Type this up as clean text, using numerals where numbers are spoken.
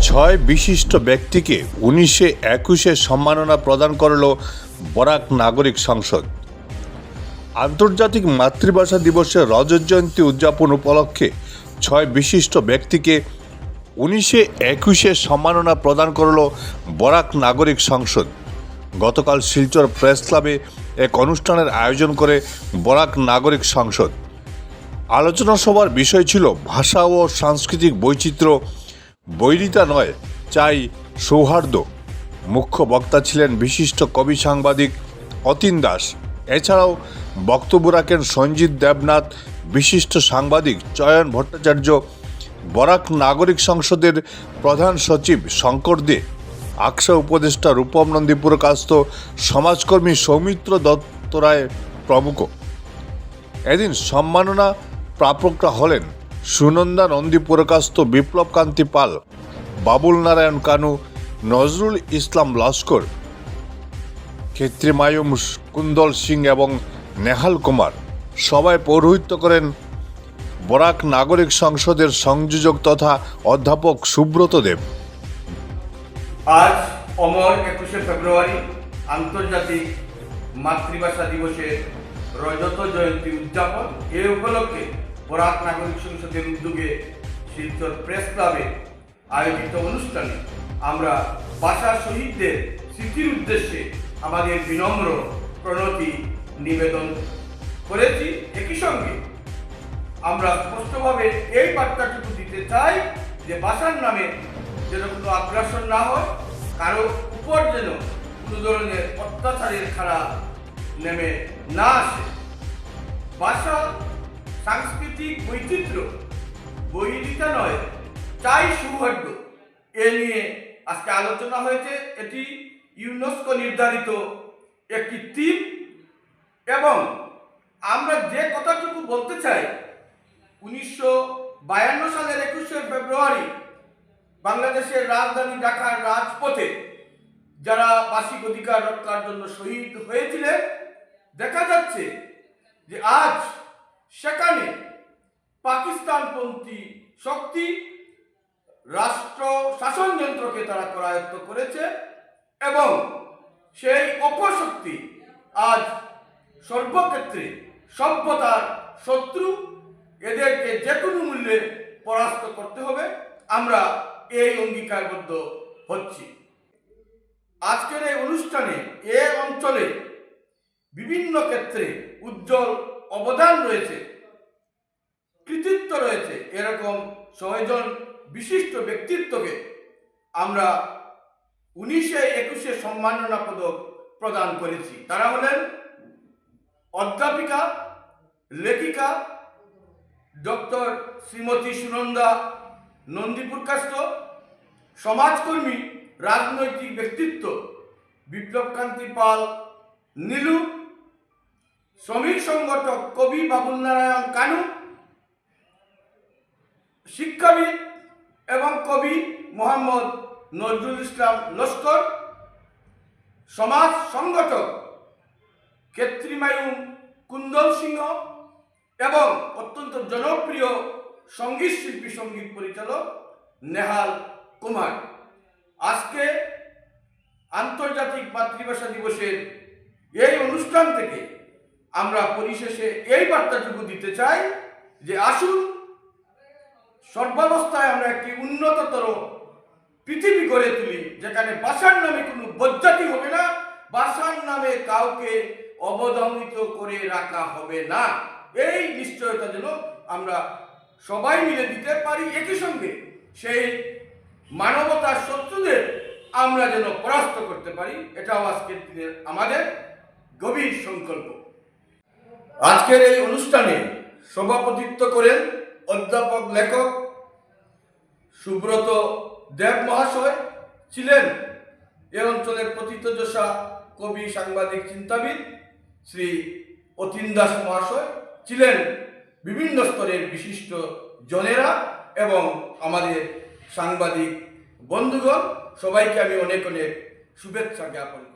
ছয় বিশিষ্ট ব্যক্তিকে 1921 সম্মাননা প্রদান করল বরাক নাগরিক সংসদ। আন্তর্জাতিক মাতৃভাষা দিবসের রজত জয়ন্তী উদযাপন উপলক্ষে ছয় বিশিষ্ট ব্যক্তিকে 1921 সম্মাননা প্রদান করল বরাক নাগরিক সংসদ। গতকাল শিলচর প্রেস ক্লাবে এক অনুষ্ঠানের আয়োজন করে বরাক নাগরিক সংসদ। আলোচনা সভার বিষয় ছিল ভাষা ও সাংস্কৃতিক বৈচিত্র্য, বৈরিতা নয়, চাই সৌহার্দ্য। মুখ্য বক্তা ছিলেন বিশিষ্ট কবি সাংবাদিক অতীন দাস। এছাড়াও বক্তব্য রাখেন সঞ্জিত দেবনাথ, বিশিষ্ট সাংবাদিক চয়ন ভট্টাচার্য, বরাক নাগরিক সংসদের প্রধান সচিব শঙ্কর দে, আকসা উপদেষ্টা রূপম নন্দী পুরকাস্ত, সমাজকর্মী সৌমিত্র দত্ত রায় প্রমুখ। এদিন সম্মাননা প্রাপকরা হলেন সুনন্দা নন্দী পুরকাস্ত, বিপ্লব কান্তি পাল, বাবুল নারায়ণ কানু, নজরুল ইসলাম লস্কর, ক্ষেত্রীমায়ুম কুন্দল সিং এবং নেহাল কুমার। সভায় পৌরোহিত্য করেন বরাক নাগরিক সংসদের সংযোজক তথা অধ্যাপক সুব্রত দেব। আজ অমর 21শে ফেব্রুয়ারি আন্তর্জাতিক মাতৃভাষা দিবসের রজত জয়ন্তী উদযাপন। এ উপলক্ষে বরাক নাগরিক সংসদের উদ্যোগে শিলচর প্রেস ক্লাবে আয়োজিত অনুষ্ঠানে আমরা ভাষা শহীদদের স্মৃতির উদ্দেশ্যে আমাদের বিনম্র প্রণতি নিবেদন করেছি। একই সঙ্গে আমরা স্পষ্টভাবে এই বার্তাটুকু দিতে চাই যে ভাষার নামে যেন কোনো আগ্রাসন না হয়, কারো উপর যেন কোনো ধরনের অত্যাচারের খাড়া নেমে না আসে। ভাষা সাংস্কৃতিক বৈচিত্র্য, বৈরিতা নয়, চাই সৌহার্দ্য, এ নিয়ে আজকে আলোচনা হয়েছে। এটি ইউনেস্কো নির্ধারিত একটি থিম এবং আমরা যে কথাটুকু বলতে চাই, 1952 সালের 21শে ফেব্রুয়ারি বাংলাদেশের রাজধানী ঢাকার রাজপথে যারা ভাষিক অধিকার রক্ষার জন্য শহীদ হয়েছিলেন, দেখা যাচ্ছে যে আজ সেখানে পাকিস্তানপন্থী শক্তি রাষ্ট্র শাসনযন্ত্রকে তারা করায়ত্ত করেছে এবং সেই অপশক্তি আজ সর্বক্ষেত্রে সভ্যতার শত্রু। এদেরকে যে কোনো মূল্যে পরাস্ত করতে হবে। আমরা এই অঙ্গীকারবদ্ধ হচ্ছি। আজকের এই অনুষ্ঠানে এ অঞ্চলে বিভিন্ন ক্ষেত্রে উজ্জ্বল অবদান রয়েছে, কৃতিত্ব রয়েছে, এরকম 6 জন বিশিষ্ট ব্যক্তিত্বকে আমরা 1921 সম্মাননা পদক প্রদান করেছি। তারা হলেন অধ্যাপিকা, লেখিকা ডক্টর শ্রীমতী সুনন্দা নন্দী পুরকাস্ত, সমাজকর্মী রাজনৈতিক ব্যক্তিত্ব বিপ্লব কান্তি পাল নীলু, শ্রমিক সংগঠক কবি বাবুল নারায়ণ কানু, শিক্ষাবিদ এবং কবি মোহাম্মদ নজরুল ইসলাম লস্কর, সমাজ সংগঠক ক্ষেত্রীমায়ুম কুন্দল সিংহ এবং অত্যন্ত জনপ্রিয় সঙ্গীত শিল্পী, সঙ্গীত পরিচালক নেহাল কুমার। আজকে আন্তর্জাতিক মাতৃভাষা দিবসের এই অনুষ্ঠান থেকে আমরা পরিশেষে এই বার্তাটুকু দিতে চাই যে আসুন সর্বাবস্থায় আমরা একটি উন্নততর পৃথিবী গড়ে তুলি, যেখানে ভাষার নামে কোনো বজ্জাতি হবে না, ভাষার নামে কাউকে অবদমিত করে রাখা হবে না। এই নিশ্চয়তা যেন আমরা সবাই মিলে দিতে পারি। একই সঙ্গে সেই মানবতার শত্রুদের আমরা যেন পরাস্ত করতে পারি, এটাও আজকের দিনের আমাদের গভীর সংকল্প। আজকের এই অনুষ্ঠানে সভাপতিত্ব করেন অধ্যাপক লেখক সুব্রত দেব মহাশয়, ছিলেন এ অঞ্চলের প্রথিতযশা কবি সাংবাদিক চিন্তাবিদ শ্রী অতীন দাস মহাশয়, ছিলেন বিভিন্ন স্তরের বিশিষ্ট জনেরা এবং আমাদের সাংবাদিক বন্ধুগণ। সবাইকে আমি অনেক অনেক শুভেচ্ছা জ্ঞাপন করি।